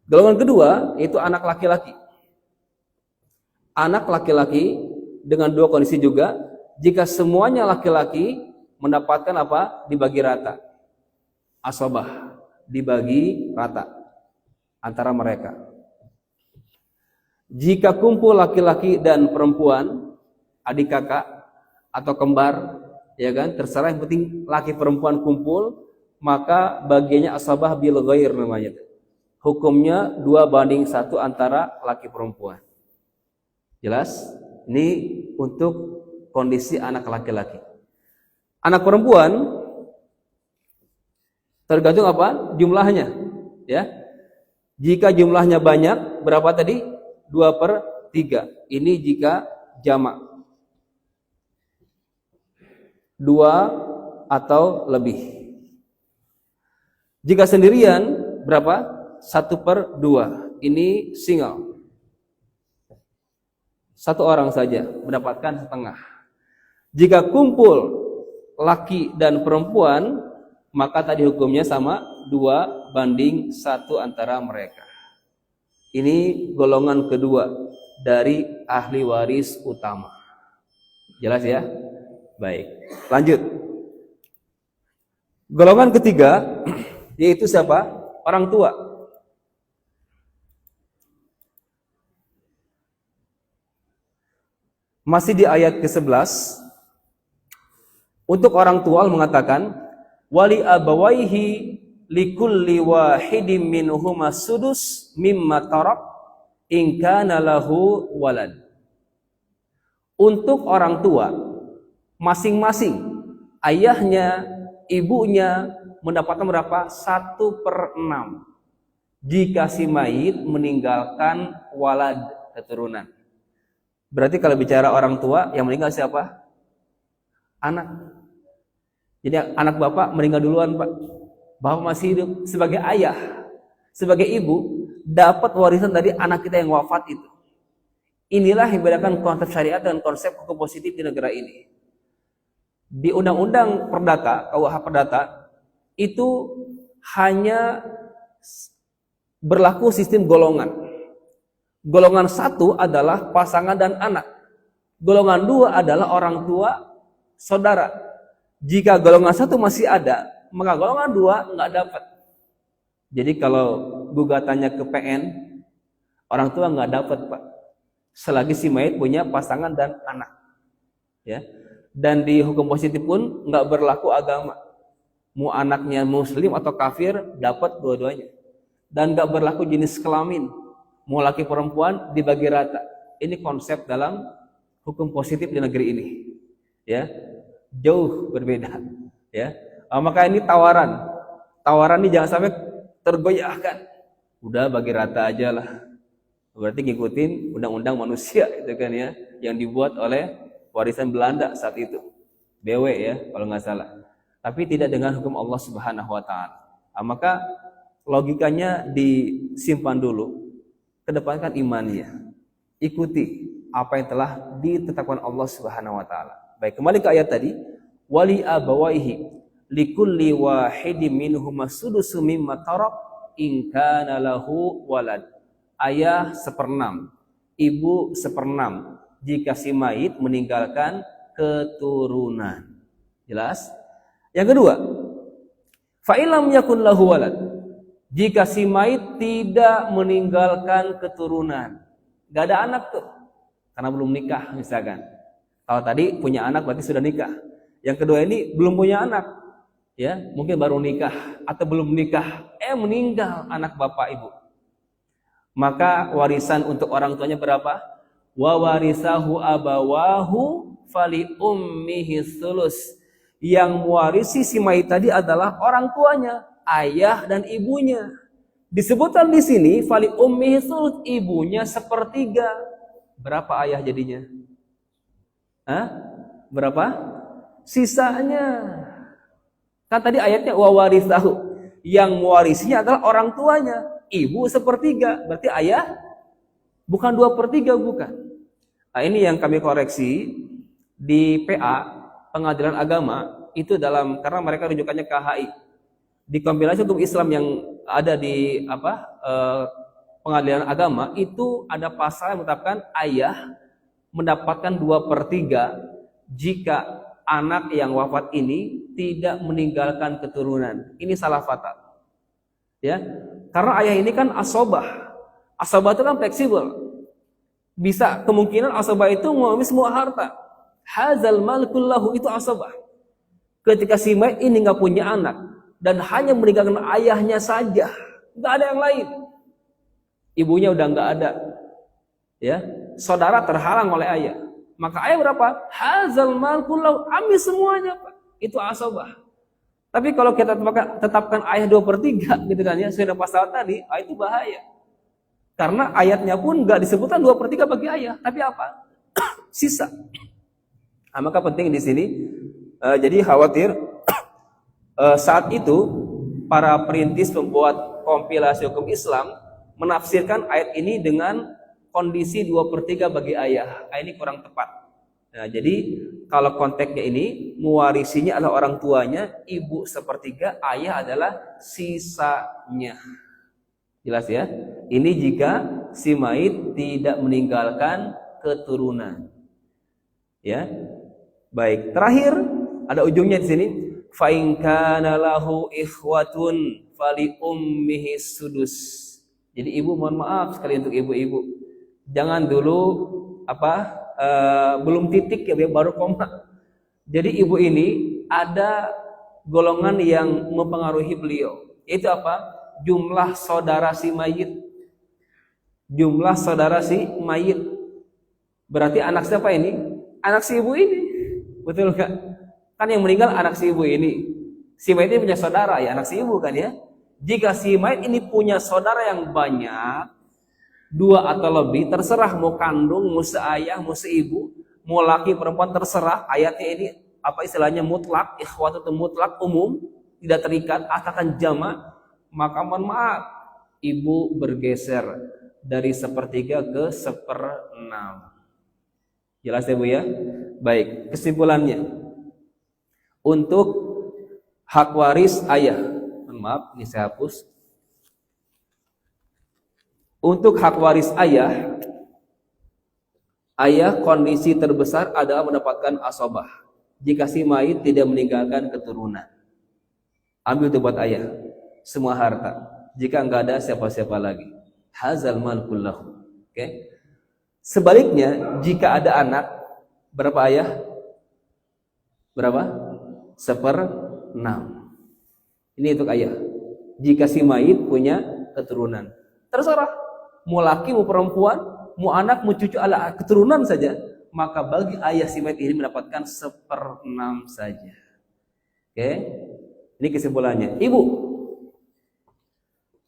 Golongan kedua itu anak laki-laki. Anak laki-laki dengan dua kondisi juga. Jika semuanya laki-laki mendapatkan apa? Dibagi rata. Asobah, dibagi rata antara mereka. Jika kumpul laki-laki dan perempuan, adik kakak atau kembar, ya kan, terserah, yang penting laki perempuan kumpul, maka bagiannya asabah bil ghair namanya. Hukumnya 2:1 antara laki perempuan. Jelas? Ini untuk kondisi anak laki-laki. Anak perempuan tergantung apa? Jumlahnya, ya. Jika jumlahnya banyak, berapa tadi? 2/3. Ini jika jamak. 2 atau lebih. Jika sendirian berapa? 1/2. Ini single. Satu orang saja mendapatkan setengah. Jika kumpul laki dan perempuan, maka tadi hukumnya sama, 2:1 antara mereka. Ini golongan kedua dari ahli waris utama. Jelas ya? Baik, lanjut. Golongan ketiga yaitu siapa? Orang tua. Masih di ayat ke-11. Untuk orang tua mengatakan wali abawaihi likulli wahidin minhuma sudus mimma tarak in kana lahu walad. Untuk orang tua masing-masing, ayahnya, ibunya mendapatkan berapa? 1/6 jika si mayit meninggalkan walad, keturunan. Berarti kalau bicara orang tua, yang meninggal siapa? Anak. Jadi anak bapak meninggal duluan, Pak. Bapak masih hidup, sebagai ayah, sebagai ibu, dapat warisan dari anak kita yang wafat itu. Inilah yang membedakan konsep syariat dan konsep hukum positif di negara ini. Di Undang-Undang Perdata, KUH Perdata, itu hanya berlaku sistem golongan. Golongan 1 adalah pasangan dan anak. Golongan 2 adalah orang tua, saudara. Jika golongan 1 masih ada, maka golongan 2 nggak dapat. Jadi kalau gugatannya ke PN, orang tua nggak dapat, Pak, selagi si mayit punya pasangan dan anak, ya. Dan di hukum positif pun nggak berlaku agama, mau anaknya muslim atau kafir dapat dua-duanya. Dan nggak berlaku jenis kelamin, mau laki perempuan dibagi rata. Ini konsep dalam hukum positif di negeri ini, ya, jauh berbeda, ya. Maka ini tawaran ini jangan sampai tergoyahkan. Udah bagi rata aja lah. Berarti ngikutin undang-undang manusia itu kan ya, yang dibuat oleh warisan Belanda saat itu, BW ya kalau nggak salah. Tapi tidak dengan hukum Allah Subhanahu Wa Taala. Maka logikanya disimpan dulu, kedepankan imannya, ikuti apa yang telah ditetapkan Allah Subhanahu wa taala. Baik, kembali ke ayat tadi, wali abawaihi likulli wahidin minhum sudusu mimma tarak in kana lahu walad. Ayah 1/6, ibu 1/6 jika si mayit meninggalkan keturunan. Jelas? Yang kedua, fa illam yakun lahu walad. Jika si mayit tidak meninggalkan keturunan, gak ada anak tuh, karena belum nikah misalkan. Kalau tadi punya anak berarti sudah nikah. Yang kedua ini belum punya anak, ya mungkin baru nikah atau belum nikah, meninggal anak bapak ibu. Maka warisan untuk orang tuanya berapa? Wa warisahu abawahu fali ummihi sulus. Yang mewarisi si mayit tadi adalah orang tuanya, ayah dan ibunya. Disebutkan di sini fali ummihi sulus, ibunya 1/3. Berapa ayah jadinya? Berapa? Sisanya. Kan tadi ayatnya wa warisahu. Yang mewarisinya adalah orang tuanya, ibu 1/3. Berarti ayah bukan 2/3, bukan. Nah, ini yang kami koreksi di PA Pengadilan Agama itu karena mereka rujukannya KHI. Di kompilasi hukum Islam yang ada di Pengadilan Agama itu ada pasal yang menetapkan ayah mendapatkan 2/3 jika anak yang wafat ini tidak meninggalkan keturunan. Ini salah fatal. Ya. Karena ayah ini kan asobah. Asobah itu kan fleksibel. Bisa kemungkinan asobah itu mengambil semua harta. Hazal mal kullahu, itu asobah. Ketika si mayit ini nggak punya anak dan hanya meninggalkan ayahnya saja, nggak ada yang lain. Ibunya udah nggak ada, ya. Saudara terhalang oleh ayah. Maka ayah berapa? Hazal mal kullahu, ambil semuanya, Pak. Itu asobah. Tapi kalau kita tetapkan ayah 2/3, gitu kan ya, sudah pasal tadi, itu bahaya. Karena ayatnya pun nggak disebutkan 2/3 bagi ayah, tapi apa? Sisa. Nah, maka penting di sini, jadi khawatir saat itu para perintis pembuat kompilasi hukum Islam menafsirkan ayat ini dengan kondisi 2/3 bagi ayah. Ini kurang tepat. Nah, jadi kalau konteksnya ini mewarisinya adalah orang tuanya, ibu 1/3, ayah adalah sisanya. Jelas ya? Ini jika si mayit tidak meninggalkan keturunan. Ya. Baik, terakhir ada ujungnya di sini. Fa in kana lahu ikhwatun fali ummihi sudus. Jadi ibu, mohon maaf sekali untuk ibu-ibu. Jangan dulu belum titik ya, baru koma. Jadi ibu ini ada golongan yang mempengaruhi beliau. Itu apa? Jumlah saudara si mayit. Jumlah saudara si mayit. Berarti anak siapa ini? Anak si ibu ini. Betul gak? Kan yang meninggal anak si ibu ini. Si mayit ini punya saudara ya, anak si ibu kan ya. Jika si mayit ini punya saudara yang banyak, 2 atau lebih, terserah mau kandung, mau seayah, mau seibu, mau laki perempuan, terserah. Ayatnya ini istilahnya mutlak, ikhwat itu mutlak, umum, tidak terikat, asalkan jamak. Maka mohon maaf, ibu bergeser dari 1/3 ke 1/6. Jelas ya Bu ya? Baik, kesimpulannya. Untuk hak waris ayah, mohon maaf, ini saya hapus. Untuk hak waris ayah kondisi terbesar adalah mendapatkan asobah. Jika si mayit tidak meninggalkan keturunan, ambil itu buat ayah, semua harta. Jika enggak ada siapa-siapa lagi, hazal mal kullahu. Oke. Sebaliknya, jika ada anak, berapa ayah? Berapa? 1/6. Ini untuk ayah. Jika si mayit punya keturunan, terserah. Mau laki, mau perempuan, mau anak, mau cucu, ala keturunan saja. Maka bagi ayah si mayit ini mendapatkan 1/6 saja. Oke. Ini kesimpulannya.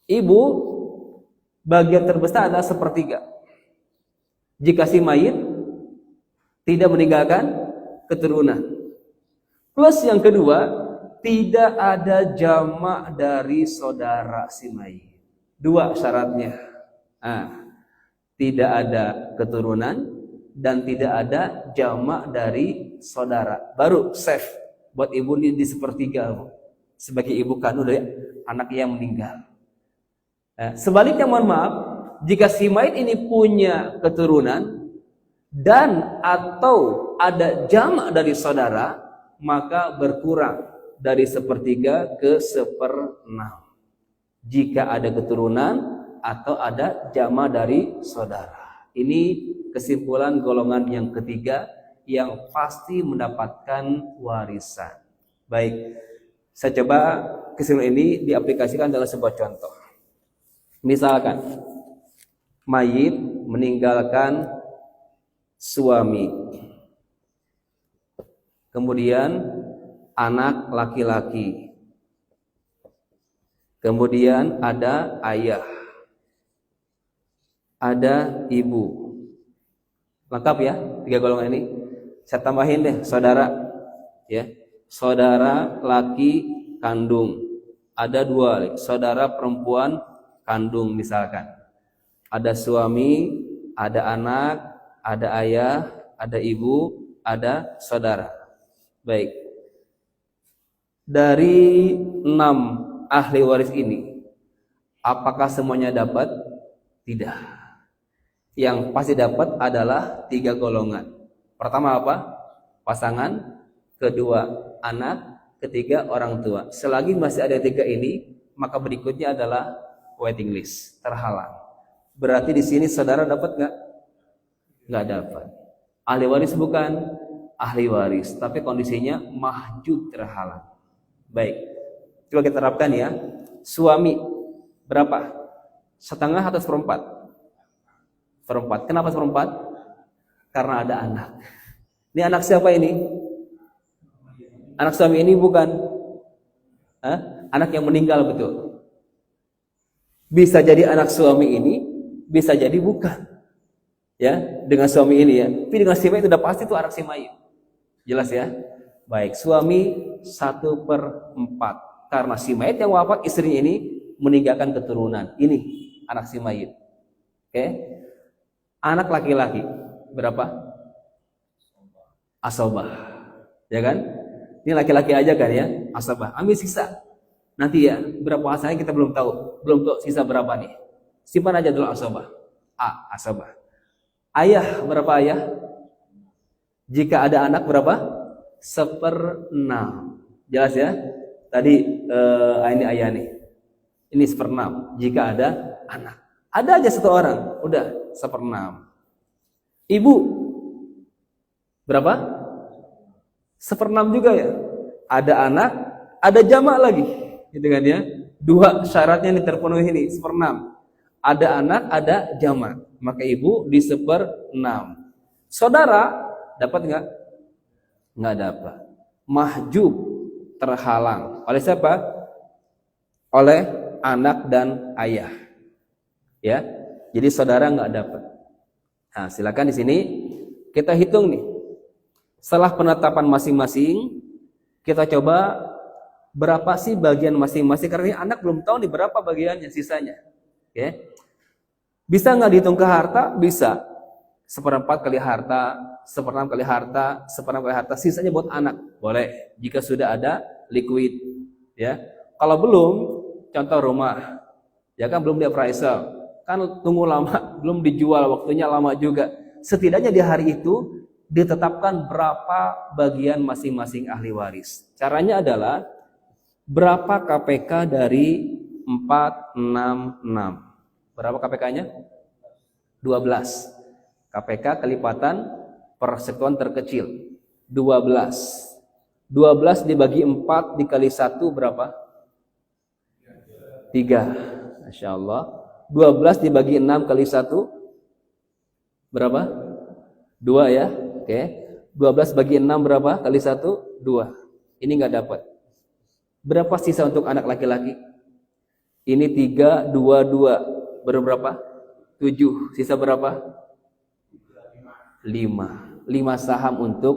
Ibu bagian terbesar adalah 1/3. Jika si mayit tidak meninggalkan keturunan. Plus yang kedua, tidak ada jamak dari saudara si mayit. 2 syaratnya. Tidak ada keturunan dan tidak ada jamak dari saudara. Baru safe buat ibu di sepertiga sebagai ibu kandung dari anak yang meninggal. Sebaliknya mohon maaf, jika si mayit ini punya keturunan dan atau ada jamak dari saudara, maka berkurang dari sepertiga ke seperenam. Jika ada keturunan atau ada jamak dari saudara. Ini kesimpulan golongan yang ketiga yang pasti mendapatkan warisan. Baik, saya coba kesimpulan ini diaplikasikan dalam sebuah contoh. Misalkan mayit meninggalkan suami, kemudian anak laki-laki, kemudian ada ayah, ada ibu. Lengkap ya, 3 golongan ini. Saya tambahin deh, saudara. Ya, saudara laki kandung. Ada 2, saudara perempuan kandung misalkan. Ada suami, ada anak, ada ayah, ada ibu, ada saudara. Baik. Dari 6 ahli waris ini, apakah semuanya dapat? Tidak. Yang pasti dapat adalah 3 golongan. Pertama apa? Pasangan. Kedua anak. Ketiga orang tua. Selagi masih ada 3 ini, maka berikutnya adalah waiting list, terhalang. Berarti di sini saudara dapat nggak? Nggak dapat. Ahli waris bukan? Ahli waris, tapi kondisinya mahjub, terhalang. Baik, coba kita terapkan ya. Suami berapa? Setengah atau seperempat? Seperempat. Kenapa seperempat? Karena ada anak. Ini anak siapa ini? Anak suami ini bukan? Anak yang meninggal, betul. Bisa jadi anak suami ini, bisa jadi bukan. Ya, dengan suami ini ya. Tapi dengan si mayit sudah pasti itu anak si mayit. Jelas ya? Baik, suami 1/4. Karena si mayit yang wafat, istrinya ini meninggalkan keturunan. Ini anak si mayit. Oke. Anak laki-laki berapa? Asobah. Ya kan? Ini laki-laki aja kan ya? Asobah. Ambil sisa. Nanti ya, berapa asalnya kita belum tahu. Belum tahu sisa berapa nih. Simpan aja dulu asobah. Asobah. Ayah, berapa ayah? Jika ada anak berapa? 1/6. Jelas ya? Tadi ini ayah nih. Ini 1/6. Jika ada anak. Ada aja 1 orang. Udah 1/6. Ibu. Berapa? 1/6 juga ya? Ada anak, ada jamak lagi. Gitu kan ya, 2 syaratnya ini terpenuhi ini, 1/6. Ada anak, ada jamak. Maka ibu di 1/6. Saudara dapat nggak? Nggak dapat. Mahjub, terhalang. Oleh siapa? Oleh anak dan ayah. Ya, jadi saudara nggak dapat. Nah, silakan di sini kita hitung nih. Setelah penetapan masing-masing, kita coba berapa sih bagian masing-masing, karena anak belum tahu nih berapa bagiannya sisanya. Oke. Bisa nggak dihitung ke harta? Bisa. 1/4 kali harta, 1/6 kali harta, 1/6 kali harta, sisanya buat anak. Boleh, jika sudah ada liquid. Ya. Kalau belum, contoh rumah, ya kan belum di appraisal, kan tunggu lama, belum dijual, waktunya lama juga. Setidaknya di hari itu ditetapkan berapa bagian masing-masing ahli waris. Caranya adalah berapa KPK dari 466? Berapa KPK-nya? 12. KPK kelipatan persekutuan terkecil. 12. 12 dibagi 4 dikali 1 berapa? 3. Masya Allah. 12 dibagi 6 kali 1 berapa? 2 ya. Oke. 12 bagi 6 berapa? Kali 1? 2. Ini nggak dapat. Berapa sisa untuk anak laki-laki? Ini 3, 2, 2. Berapa? 7. Sisa berapa? 5. 5 saham untuk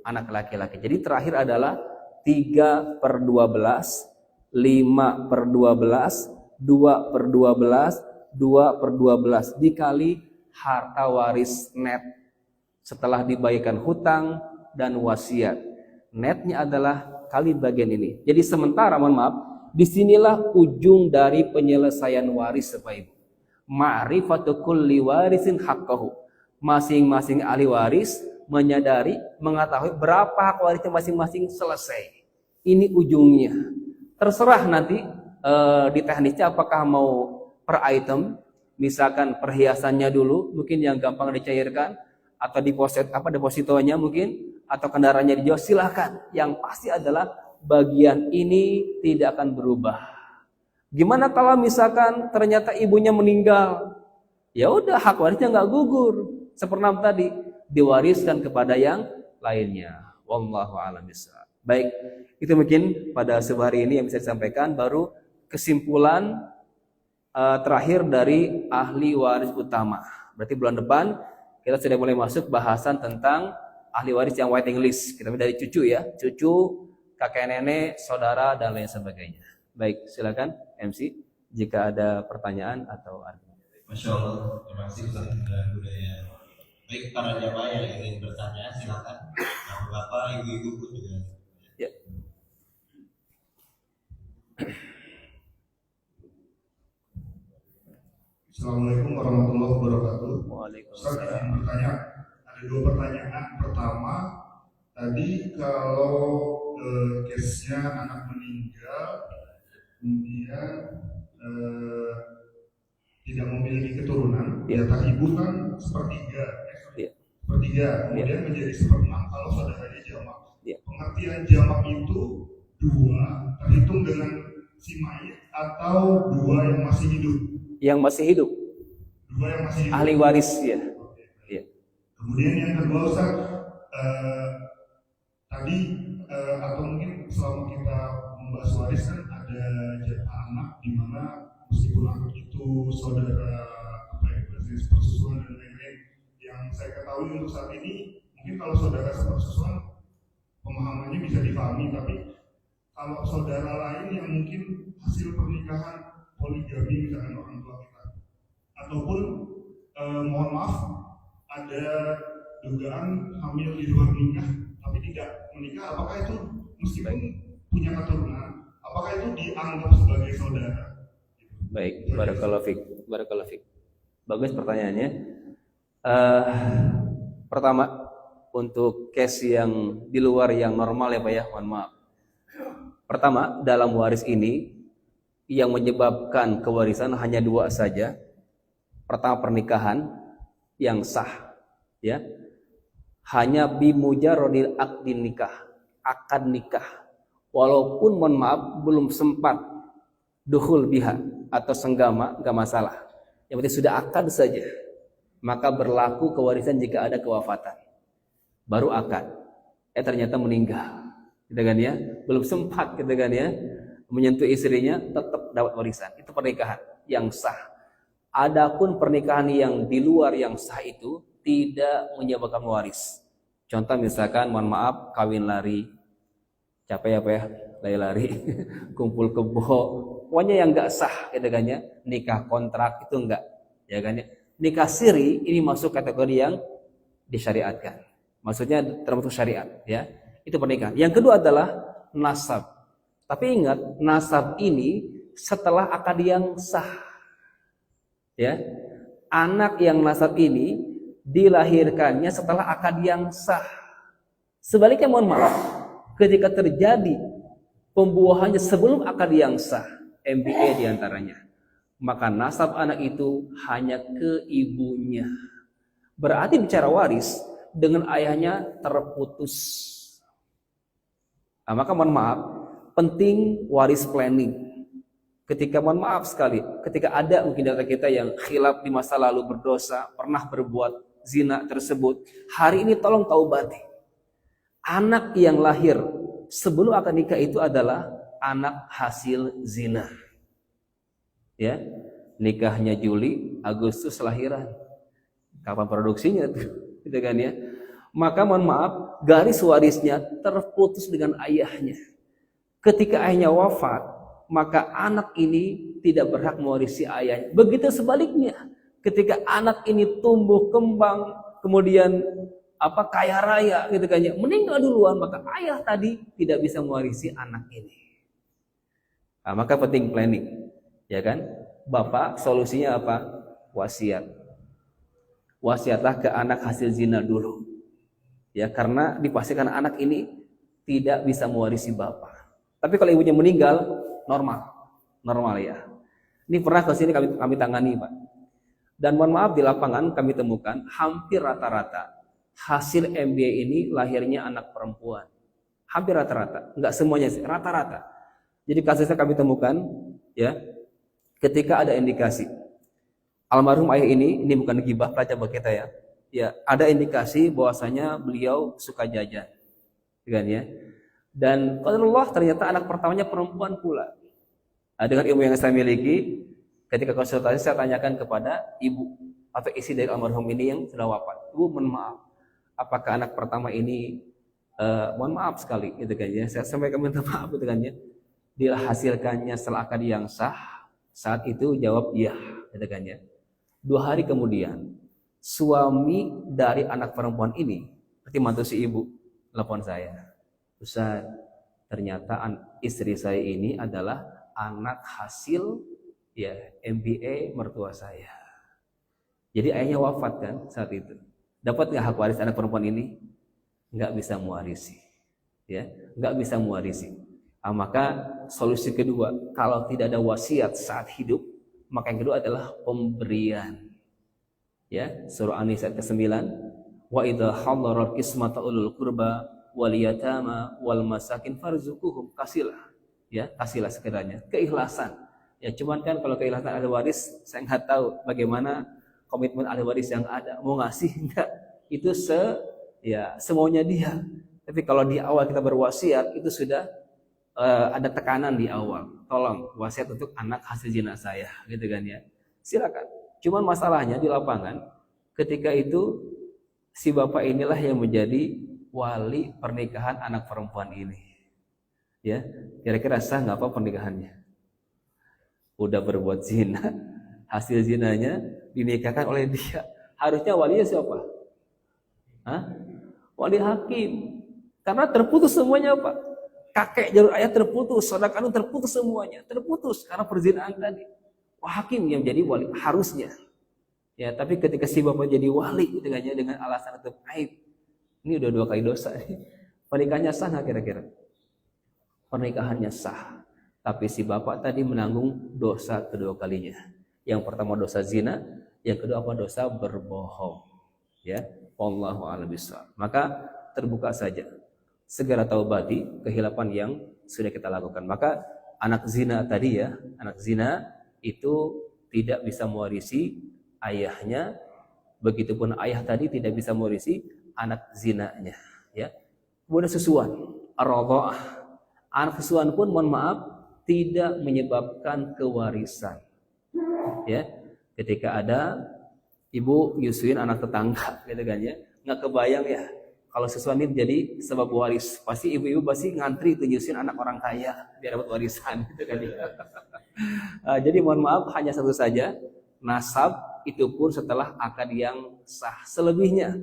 anak laki-laki. Jadi terakhir adalah 3/12, 5/12, 2/12, 2/12 dikali harta waris net setelah dibayarkan hutang dan wasiat. Netnya adalah kali bagian ini. Jadi sementara, mohon maaf, disinilah ujung dari penyelesaian waris Bapak Ibu. Ma'rifatu kulli warisin haqqahu. Masing-masing ahli waris menyadari, mengetahui berapa hak warisnya masing-masing selesai. Ini ujungnya. Terserah nanti di teknisnya apakah mau per item, misalkan perhiasannya dulu, mungkin yang gampang dicairkan, atau depositonya mungkin, atau kendaraannya dijual, silahkan. Yang pasti adalah bagian ini tidak akan berubah. Gimana kalau misalkan ternyata ibunya meninggal? Ya udah, hak warisnya nggak gugur. Seperti tadi, diwariskan kepada yang lainnya. Wallahu a'lam bishawab. Baik, itu mungkin pada hari ini yang bisa disampaikan. Baru kesimpulan terakhir dari ahli waris utama. Berarti bulan depan kita sudah mulai masuk bahasan tentang ahli waris yang waiting list. Kita dari cucu ya, cucu, kakek nenek, saudara dan lain sebagainya. Baik, silakan MC jika ada pertanyaan atau argumen. Masya Allah, terima kasih Ustaz budaya. Baik, para jamaah yang ingin bertanya silakan. Bapak, ibu-ibu pun juga. Ya. Assalamualaikum warahmatullahi wabarakatuh. Waalaikumsalam. Saya ingin bertanya, ada 2 pertanyaan. Pertama, tadi kalau case-nya anak meninggal, kemudian tidak memiliki keturunan, jatah ibu kan sepertiga, kemudian menjadi 1/6 kalau saudaranya jamak. Pengertian jamak itu 2 terhitung dengan si mayit atau 2 yang masih hidup? Yang masih hidup. 2 yang masih hidup. Ahli waris ya. Ya. Kemudian yang kedua Ustaz, tadi atau mungkin selama kita membahas waris kan ada jatah anak di mana meskipun anak itu saudara persusuan dan lain-lain. Yang saya ketahui untuk saat ini mungkin kalau saudara sepersusuan pemahamannya bisa dipahami, tapi kalau saudara lain yang mungkin hasil pernikahan poligami misalkan orang tua kita, ataupun mohon maaf ada dugaan hamil di luar nikah tapi tidak menikah, apakah itu meskipun punya keturunan, apakah itu dianggap sebagai saudara? Baik, barakallahu fiik. Bagus pertanyaannya. Pertama, untuk case yang di luar yang normal ya Pak ya, mohon maaf. Pertama, dalam waris ini yang menyebabkan kewarisan hanya 2 saja. Pertama, pernikahan yang sah, ya. Hanya bimujarrodil akdin nikah, akad nikah. Walaupun mohon maaf belum sempat dukhul biha atau senggama, enggak masalah. Yang penting sudah akad saja. Maka berlaku kewarisan jika ada kewafatan. Baru akad. Ternyata meninggal. Gitu kan ya? Belum sempat gitu kan ya? Menyentuh istrinya, tetap dapat warisan. Itu pernikahan yang sah. Adapun pernikahan yang di luar yang sah itu tidak menyebabkan waris. Contoh misalkan, mohon maaf, kawin lari, capek apa ya, lari-lari, kumpul kebo, pokoknya yang enggak sah, gitu kan ya. Nikah kontrak itu enggak, ya kan ya. Nikah siri ini masuk kategori yang disyariatkan. Maksudnya termasuk syariat, ya. Itu pernikahan. Yang kedua adalah nasab. Tapi ingat, nasab ini setelah akad yang sah. Ya. Anak yang nasab ini dilahirkannya setelah akad yang sah. Sebaliknya mohon maaf, ketika terjadi pembuahannya sebelum akad yang sah, MBA diantaranya, maka nasab anak itu hanya ke ibunya. Berarti bicara waris dengan ayahnya terputus. Nah, maka mohon maaf, penting waris planning. Ketika mohon maaf sekali, ketika ada mungkin data kita yang khilaf di masa lalu berdosa, pernah berbuat zina tersebut, hari ini tolong taubati. Anak yang lahir sebelum akad nikah itu adalah anak hasil zina. Ya, nikahnya Juli, Agustus lahiran. Kapan produksinya tuh? Gitu kan ya. Maka mohon maaf, garis warisnya terputus dengan ayahnya. Ketika ayahnya wafat, maka anak ini tidak berhak mewarisi ayahnya. Begitu sebaliknya, ketika anak ini tumbuh kembang, kemudian apa kaya raya gitu kan ya, meninggal duluan, maka ayah tadi tidak bisa mewarisi anak ini. Nah, maka penting planning, ya kan? Bapak solusinya apa? Wasiat. Wasiatlah ke anak hasil zina dulu. Ya, karena dipastikan anak ini tidak bisa mewarisi bapak. Tapi kalau ibunya meninggal, normal ya. Ini pernah ke sini kami tangani, Pak. Dan mohon maaf, di lapangan kami temukan hampir rata-rata hasil MBA ini lahirnya anak perempuan. Hampir rata-rata, enggak semuanya sih, rata-rata. Jadi kasusnya kami temukan ya, ketika ada indikasi almarhum ayah ini bukan gibah pelajar buat kita ya. Ya, ada indikasi bahwasanya beliau suka jajan. Kan ya. Dan qadarullah ternyata anak pertamanya perempuan pula. Nah, dengan ilmu yang saya miliki, ketika konsultasi saya tanyakan kepada ibu atau istri dari almarhum ini yang sudah wafat. Ibu, mohon maaf, apakah anak pertama ini mohon maaf sekali gitu kan ya. Saya sampaikan minta maaf gitu kan ya. Dihasilkannya setelah akad yang sah, saat itu jawab iya gitu kan ya. 2 hari kemudian suami dari anak perempuan ini, berarti mantu si ibu, telepon saya. Ustaz, ternyata istri saya ini adalah anak hasil ya MBA mertua saya. Jadi ayahnya wafat kan saat itu. Dapat nggak hak waris anak perempuan ini? Nggak bisa mewarisi. Ya, nggak bisa mewarisi. Nah, maka solusi kedua, kalau tidak ada wasiat saat hidup, maka yang kedua adalah pemberian. Ya, surah An-Nisa ayat ke-9, wa idza hadara qismata ulul qurba wal yatama wal masakin farzuquhum, kasihlah. Ya, kasihlah sekedarnya, keikhlasan. Ya, cuman kan kalau keikhlasan ahli waris, saya nggak tahu bagaimana komitmen ahli waris yang ada, mau ngasih enggak? Itu semaunya dia. Tapi kalau di awal kita berwasiat, itu sudah ada tekanan di awal. Tolong wasiat untuk anak hasil zina saya, gitu kan ya. Silakan. Cuman masalahnya di lapangan, ketika itu si bapak inilah yang menjadi wali pernikahan anak perempuan ini. Ya, kira-kira sah nggak apa pernikahannya? Udah berbuat zina, hasil zinanya dinikahkan oleh dia. Harusnya walinya siapa? Hah? Wali hakim. Karena terputus semuanya, Pak. Kakek jalur ayah terputus, saudara kandung terputus semuanya, terputus karena perzinaan tadi. Wah, hakim yang jadi wali harusnya. Ya, tapi ketika si bapak jadi wali dengan alasan itu aib, ini udah 2 kali dosa. Pernikahannya sah nggak kira-kira? Pernikahannya sah, tapi si bapak tadi menanggung dosa kedua kalinya. Yang pertama dosa zina, yang kedua apa? Dosa berbohong. Ya, wallahu a'lam bishawab. Maka terbuka saja, segera taubati kehilapan yang sudah kita lakukan. Maka anak zina tadi ya, anak zina itu tidak bisa mewarisi ayahnya, begitupun ayah tadi tidak bisa mewarisi anak zinanya. Ya, kemudian susuan, ar-radha'ah, anak susuan pun mohon maaf tidak menyebabkan kewarisan. Ya, ketika ada ibu nyusuin anak tetangga, gitu kan ya, nggak kebayang ya kalau susuan ini jadi sebab waris. Pasti ibu-ibu pasti ngantri tuh nyusuin anak orang kaya biar dapat warisan, gitu kan ya. Jadi mohon maaf, hanya satu saja nasab, itu pun setelah akad yang sah. Selebihnya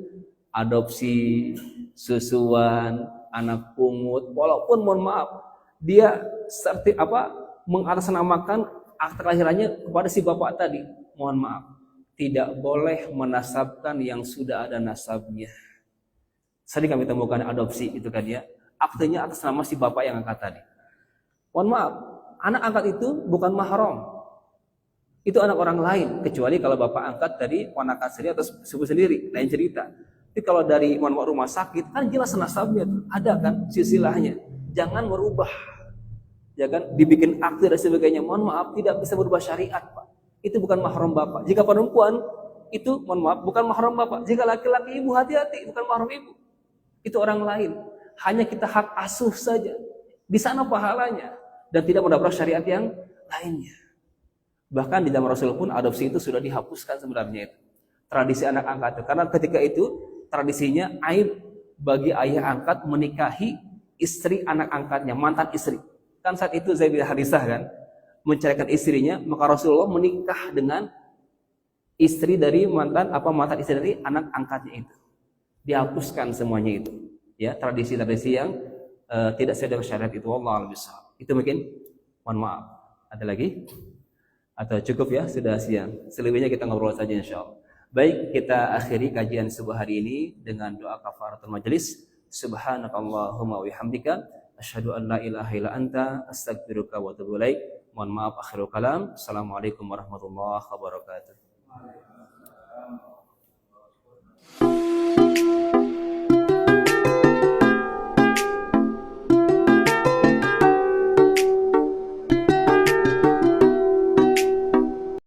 adopsi, susuan, anak pungut, walaupun mohon maaf dia mengatasnamakan akte kelahirannya kepada si bapak tadi, mohon maaf tidak boleh menasabkan yang sudah ada nasabnya. Sering kami temukan adopsi itu kan ya, aktenya atas nama si bapak yang angkat tadi. Mohon maaf, anak angkat itu bukan mahram. Itu anak orang lain, kecuali kalau bapak angkat tadi ponakan sendiri atau sepupu sendiri, lain cerita. Tapi kalau dari rumah sakit kan jelas nasabnya tuh, ada kan silsilahnya. Jangan merubah. Ya kan, dibikin akte dan sebagainya. Mohon maaf, tidak bisa berubah syariat, Pak. Itu bukan mahram bapak. Jika perempuan itu mohon maaf bukan mahram bapak. Jika laki-laki ibu, hati-hati, bukan mahram ibu. Itu orang lain. Hanya kita hak asuh saja. Di sana pahalanya dan tidak menabrak syariat yang lainnya. Bahkan di zaman Rasul pun adopsi itu sudah dihapuskan sebenarnya itu. Tradisi anak angkat itu. Karena ketika itu tradisinya aib bagi ayah angkat menikahi istri anak angkatnya, mantan istri. Kan saat itu Zaid bin Harisah kan menceraikan istrinya, maka Rasulullah menikah dengan istri dari mantan istri dari anak angkatnya itu. dihapuskan semuanya itu, ya tradisi-tradisi yang tidak sesuai dengan syariat itu. Wallahu a'lam bishawab. Itu mungkin, mohon maaf. Ada lagi? Atau cukup ya, sudah siang. Selebihnya kita ngobrol saja insyaallah. Baik, kita akhiri kajian subuh hari ini dengan doa kafaratul majelis. Subhanakallahumma wa bihamdika asyhadu an la ilaha illa anta astaghfiruka wa atubu ilaik. Mohon maaf akhirul kalam. Assalamualaikum warahmatullahi wabarakatuh.